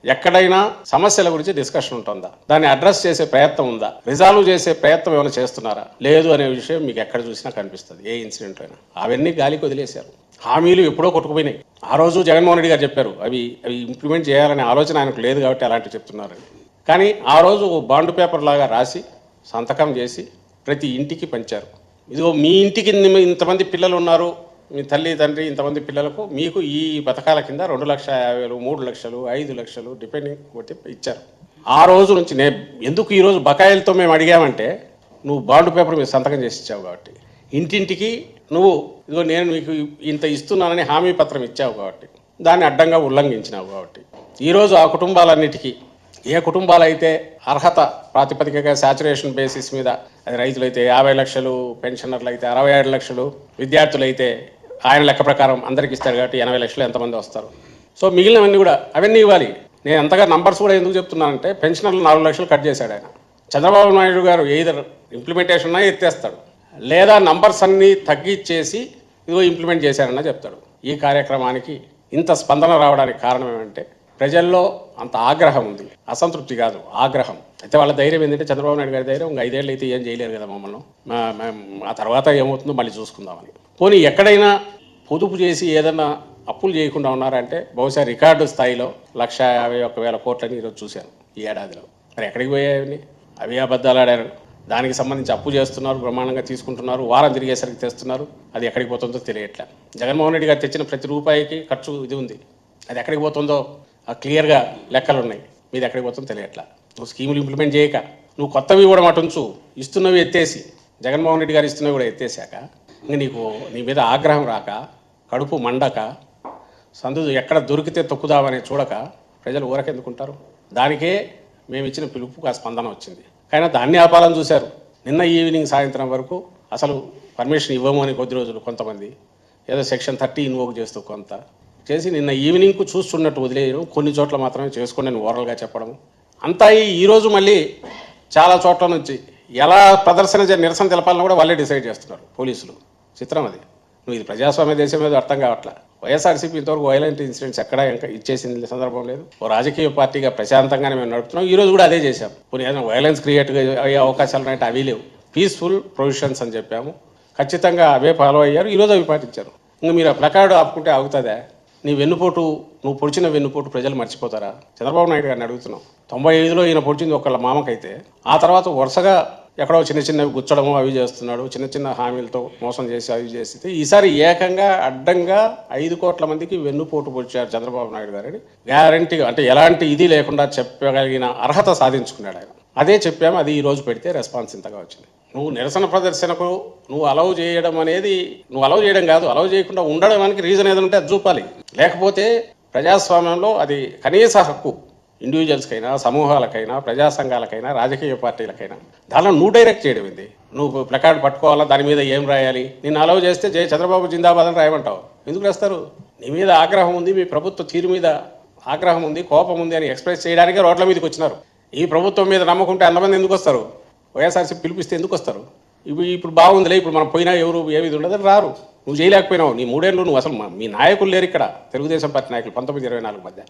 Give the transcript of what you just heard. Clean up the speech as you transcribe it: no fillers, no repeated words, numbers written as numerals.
ఎక్కడైనా సమస్యల గురించి డిస్కషన్ ఉంటుందా, దాన్ని అడ్రస్ చేసే ప్రయత్నం ఉందా, రిజాల్వ్ చేసే ప్రయత్నం ఏమైనా చేస్తున్నారా, లేదు అనే విషయం మీకు ఎక్కడ చూసినా కనిపిస్తుంది. ఏ ఇన్సిడెంట్ అయినా అవన్నీ గాలికి వదిలేశారు. హామీలు ఎప్పుడో కొట్టుకుపోయినాయి. ఆ రోజు జగన్మోహన్ రెడ్డి గారు చెప్పారు అవి ఇంప్లిమెంట్ చేయాలనే ఆలోచన ఆయనకు లేదు కాబట్టి అలాంటివి చెప్తున్నారని. కానీ ఆ రోజు బాండ్ పేపర్ లాగా రాసి సంతకం చేసి ప్రతి ఇంటికి పంచారు. ఇదిగో మీ ఇంటికి ఇంతమంది పిల్లలు ఉన్నారు, మీ తల్లి తండ్రి ఇంతమంది పిల్లలకు మీకు ఈ పథకాల కింద 2,50,000, 3 లక్షలు, 5 లక్షలు డిపెండింగ్ బట్టి ఇచ్చారు. ఆ రోజు నుంచి ఎందుకు ఈరోజు బకాయిలతో మేము అడిగామంటే నువ్వు బాండ్ పేపర్ మీద సంతకం చేసి ఇచ్చావు కాబట్టి, ఇంటింటికి నువ్వు ఇదిగో నేను మీకు ఇంత ఇస్తున్నానని హామీ పత్రం ఇచ్చావు కాబట్టి, దాన్ని అడ్డంగా ఉల్లంఘించినావు కాబట్టి ఈరోజు ఆ కుటుంబాలన్నిటికీ, ఏ కుటుంబాలైతే అర్హత ప్రాతిపదికగా శాచురేషన్ బేసిస్ మీద, అది రైతులైతే 50 లక్షలు, పెన్షనర్లు అయితే 67 లక్షలు, విద్యార్థులైతే ఆయన లెక్క ప్రకారం అందరికి ఇస్తారు కాబట్టి 80 లక్షలు ఎంతమంది వస్తారు. సో మిగిలినవన్నీ కూడా అవన్నీ ఇవ్వాలి. నేను అంతగా నంబర్స్ కూడా ఎందుకు చెప్తున్నానంటే పెన్షనర్లు 4 లక్షలు కట్ చేశాడు ఆయన. చంద్రబాబు నాయుడు గారు ఎయిదర్ ఇంప్లిమెంటేషన్ ఎత్తేస్తాడు, లేదా నంబర్స్ అన్నీ తగ్గించేసి ఇదిగో ఇంప్లిమెంట్ చేశారన్నా చెప్తాడు. ఈ కార్యక్రమానికి ఇంత స్పందన రావడానికి కారణం ఏమంటే ప్రజల్లో అంత ఆగ్రహం ఉంది, అసంతృప్తి కాదు, ఆగ్రహం. అయితే వాళ్ళ ధైర్యం ఏంటంటే చంద్రబాబు నాయుడు గారి ధైర్యం, ఇంకా 5 ఏళ్ళు అయితే ఏం చేయలేరు కదా మమ్మల్ని, ఆ తర్వాత ఏమవుతుందో మళ్ళీ చూసుకుందామని. పోనీ ఎక్కడైనా పొదుపు చేసి ఏదన్నా అప్పులు చేయకుండా ఉన్నారంటే బహుశా రికార్డు స్థాయిలో 1,51,000 కోట్లని ఈరోజు చూశాను ఈ ఏడాదిలో. మరి ఎక్కడికి పోయాయని? అవి అబద్ధాలు ఆడారు. దానికి సంబంధించి అప్పు చేస్తున్నారు, బ్రహ్మాండంగా తీసుకుంటున్నారు, వారం తిరిగేసరికి తెస్తున్నారు. అది ఎక్కడికి పోతుందో తెలియట్లే. జగన్మోహన్ రెడ్డి గారు తెచ్చిన ప్రతి రూపాయికి ఖర్చు ఇది ఉంది. అది ఎక్కడికి పోతుందో క్లియర్గా లెక్కలు ఉన్నాయి. మీది ఎక్కడికి పోతుందో తెలియట్లా. నువ్వు స్కీములు ఇంప్లిమెంట్ చేయక, నువ్వు కొత్తవి కూడా మటుంచు, ఇస్తున్నవి ఎత్తేసి, జగన్మోహన్ రెడ్డి గారు ఇస్తున్నవి కూడా ఎత్తేసాక, ఇంక నీ మీద ఆగ్రహం రాక, కడుపు మండక, సందు ఎక్కడ దొరికితే తొక్కుదామని చూడక ప్రజలు ఊరకెందుకుంటారు? దానికే మేము ఇచ్చిన పిలుపుకు ఆ స్పందన వచ్చింది. కానీ దాన్ని ఆపాలని చూశారు. నిన్న ఈవినింగ్ సాయంత్రం వరకు అసలు పర్మిషన్ ఇవ్వము అని కొద్ది రోజులు కొంతమంది ఏదో సెక్షన్ 30 ఇన్వోక్ చేస్తూ కొంత చేసి నిన్న ఈవినింగ్కు చూస్తున్నట్టు వదిలేయడం, కొన్ని చోట్ల మాత్రమే చేసుకుని నేను ఓరల్గా చెప్పడం అంతా. ఈరోజు మళ్ళీ చాలా చోట్ల నుంచి ఎలా నిరసన తెలపాలని కూడా వాళ్ళే డిసైడ్ చేస్తున్నారు పోలీసులు. చిత్రం అది. నువ్వు ఇది ప్రజాస్వామ్య దేశం మీద అర్థం కావట్లా. వైఎస్ఆర్సీపీ ఇంతవరకు వైలెంట్ ఇన్సిడెంట్స్ ఎక్కడా ఇంకా ఇచ్చేసింది సందర్భం లేదు. ఓ రాజకీయ పార్టీగా ప్రశాంతంగానే మేము నడుపుతున్నాం. ఈరోజు కూడా అదే చేశాం. కొన్ని ఏదైనా వైలెన్స్ క్రియేట్ అయ్యే అవకాశాలు ఉన్నాయంటే అవి లేవు. పీస్ఫుల్ ప్రొవిజన్స్ అని చెప్పాము, ఖచ్చితంగా అవే ఫాలో అయ్యారు. ఈరోజు అవి పాటించారు. ఇంకా మీరు ఆ ప్లకార్డు ఆపుకుంటే ఆగుతుందా? నువ్వు పొడిచిన వెన్నుపోటు ప్రజలు మర్చిపోతారా? చంద్రబాబు నాయుడు గారిని అడుగుతున్నాం. 95లో ఈయన పొడిచింది ఒకళ్ళ మామకైతే, ఆ తర్వాత వరుసగా ఎక్కడో చిన్న చిన్నవి గుచ్చడము అవి చేస్తున్నాడు, చిన్న చిన్న హామీలతో మోసం చేసి అవి చేస్తే, ఈసారి ఏకంగా అడ్డంగా 5 కోట్ల మందికి వెన్నుపోటు పొడిచారు చంద్రబాబు నాయుడు గారిని. గ్యారంటీగా, అంటే ఎలాంటి ఇది లేకుండా చెప్పగలిగిన అర్హత సాధించుకున్నాడు ఆయన. అదే చెప్పాము. అది ఈరోజు పెడితే రెస్పాన్స్ ఇంతగా వచ్చింది. నువ్వు నిరసన ప్రదర్శనకు నువ్వు అలౌ చేయడం అనేది, నువ్వు అలౌ చేయడం కాదు, అలౌ చేయకుండా ఉండడానికి రీజన్ ఏదైనా ఉంటే అది చూపాలి. లేకపోతే ప్రజాస్వామ్యంలో అది కనీస హక్కు. ఇండివిజువల్స్కైనా, సమూహాలకైనా, ప్రజా సంఘాలకైనా, రాజకీయ పార్టీలకైనా. దానిలో నువ్వు డైరెక్ట్ చేయడం ఇది. నువ్వు ప్లకార్డు పట్టుకోవాలా, దాని మీద ఏం రాయాలి, నిన్ను అలౌ చేస్తే చంద్రబాబు జిందాబాద్ అని రాయమంటావు. ఎందుకు రాస్తారు? నీ మీద ఆగ్రహం ఉంది, మీ ప్రభుత్వ తీరు మీద ఆగ్రహం ఉంది, కోపం ఉంది అని ఎక్స్ప్రెస్ చేయడానికే రోడ్ల మీదకి వచ్చినారు. ఈ ప్రభుత్వం మీద నమ్మకుంటే అంతమంది ఎందుకు వస్తారు? వైఎస్ఆర్సీపీ పిలిపిస్తే ఎందుకు వస్తారు? ఇప్పుడు బాగుందిలే, ఇప్పుడు మనం పోయినా ఎవరు ఏది ఉండదని రారు. నువ్వు చేయలేకపోయినావు. నీ 3 ఏళ్ళు నువ్వు అసలు మీ నాయకులు లేరు ఇక్కడ, తెలుగుదేశం పార్టీ నాయకులు 19-24 మధ్య.